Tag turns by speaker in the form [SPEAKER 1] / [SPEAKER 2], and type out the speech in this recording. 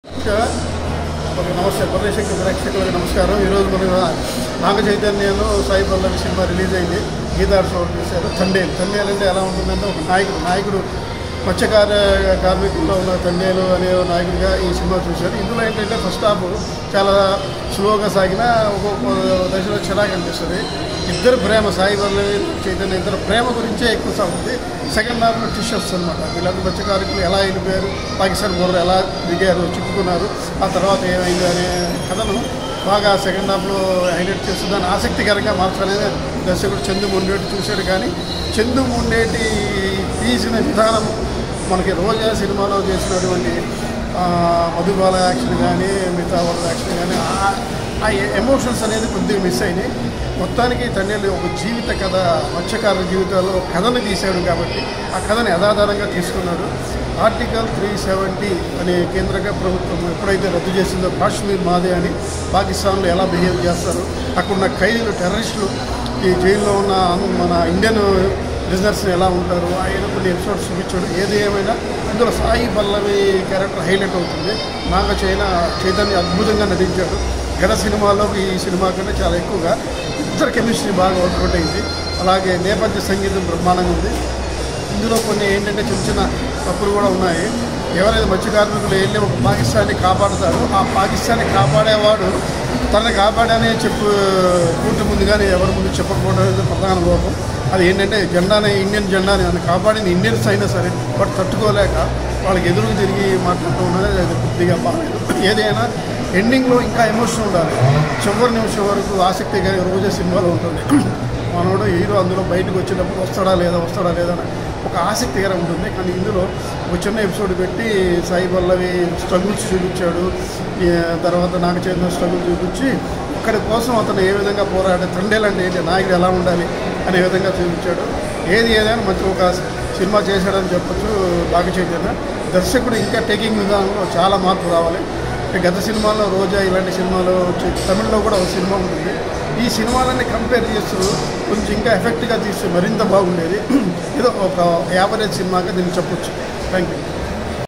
[SPEAKER 1] నమస్తే పర్యశక్తి ప్రేక్షకులకు నమస్కారం. ఈరోజు మన నాగ చైతన్యంలో సాయి పల్లవి సినిమా రిలీజ్ అయింది. గీతార్ షో చేశారు. తండేలు అంటే ఎలా ఉంటుందంటే ఒక నాయకుడు కార్మికుల్లో ఉన్న తండేలు అనే నాయకుడిగా ఈ సినిమా చూశారు. ఇందులో ఏంటంటే ఫస్ట్ హాఫ్ చాలా స్లోగా సాగిన ఒక్కొక్క దశలో చిరాకు అనిపిస్తుంది. ఇద్దరు ప్రేమ, సాయి పల్లవి చైతన్య ఇద్దరు ప్రేమ గురించే ఎక్కువ సాగుతుంది. సెకండ్ హాఫ్లో టిషర్ట్స్ అనమాట. వీళ్ళందరూ మత్స్యకారులు ఎలా వెళ్ళిపోయారు, పాకిస్తాన్ బోర్డర్ ఎలా దిగారు, చిక్కుకున్నారు, ఆ తర్వాత ఏమైంది అనే కథను బాగా సెకండ్ హాఫ్లో హైలైట్ చేస్తూ దాన్ని ఆసక్తికరంగా మార్చాలని దర్శకుడు చందు ముండేటి చూశాడు. కానీ చందు ముండేటి తీసిన విధానం మనకి రోజా సినిమాలో చేసినటువంటి మధుబాల యాక్షన్ కానీ మిగతా వాళ్ళ యాక్షన్ కానీ ఆ ఎమోషన్స్ అనేది కొద్దిగా మిస్ అయినాయి. మొత్తానికి తండ్రి ఒక జీవిత కథ, మత్స్యకారుల జీవితాల్లో కథను తీశాడు కాబట్టి ఆ కథను యథాధారంగా తీసుకున్నాడు. ఆర్టికల్ 370 అనే కేంద్రంగా ప్రభుత్వం ఎప్పుడైతే రద్దు చేసిందో కాశ్మీర్ మాదే అని పాకిస్తాన్లో ఎలా బిహేవ్ చేస్తారు, అక్కడున్న ఖైదీలు టెర్రరిస్టులు ఈ జైల్లో ఉన్న మన ఇండియన్ బిజినెస్ని ఎలా ఉంటారు, ఆయన కొన్ని ఎపిసోడ్స్ చూపించాడు. ఏది ఏమైనా ఇందులో సాయి పల్లవి క్యారెక్టర్ హైలైట్ అవుతుంది. నాగ చైతన్య అద్భుతంగా నటించాడు. గత సినిమాల్లో ఈ సినిమా కంటే చాలా ఎక్కువగా ఇద్దరు కెమిస్ట్రీ బాగా వర్కౌట్ అయింది. అలాగే నేపథ్య సంగీతం బ్రహ్మాండంగా ఉంది. ఇందులో కొన్ని ఏంటంటే చిన్న చిన్న తప్పులు కూడా ఉన్నాయి. ఎవరైతే మత్స్య కార్మికులు వెళ్ళి ఒక పాకిస్తాన్ని కాపాడుతారో ఆ పాకిస్తాన్ని కాపాడేవాడు తనని కాపాడనే పూర్తి ముందుగానే ఎవరి ముందు చెప్పకపోవడం అనేది ప్రధాన లోపం. అది ఏంటంటే జెండాని, ఇండియన్ జెండాని నన్ను కాపాడిన ఇండియన్స్ అయినా సరే బట్ తట్టుకోలేక వాళ్ళకి ఎదురుకు తిరిగి మాట్లాడుతూ ఉన్నది అది కొద్దిగా బాగాలేదు. ఏదైనా ఎండింగ్లో ఇంకా ఎమోషన్ ఉండాలి. చివరి నిమిషం వరకు ఆసక్తిగా రోజే సినిమాలో ఉంటుంది. మనోడు హీరో అందులో బయటకు వచ్చేటప్పుడు వస్తాడా లేదా అని ఒక ఆసక్తికరం ఉంటుంది. కానీ ఇందులో ఒక చిన్న ఎపిసోడ్ పెట్టి సాయి పల్లవి స్ట్రగుల్స్ చూపించాడు. తర్వాత నాగ చైతన్య స్ట్రగుల్ చూపించి ఒక్కడి కోసం అతను ఏ విధంగా పోరాడే తండేలంటే ఏంటి, నాయకుడు ఎలా ఉండాలి అనే విధంగా చూపించాడు. ఏదైనా మంచి ఒక సినిమా చేశాడని చెప్పచ్చు నాగ చైతన్య. దర్శకుడు ఇంకా టేకింగ్ విధానంలో చాలా మార్పు రావాలి. గత సినిమాల్లో రోజా ఇలాంటి సినిమాలు వచ్చి తమిళ్లో కూడా ఒక సినిమా ఉంటుంది. ఈ సినిమాలన్నీ కంపేర్ చేస్తూ కొంచెం ఇంకా ఎఫెక్ట్గా తీస్తే మరింత బాగుండేది. ఏదో ఒక యావరేజ్ సినిమాగా దీన్ని చెప్పొచ్చు. Thank you.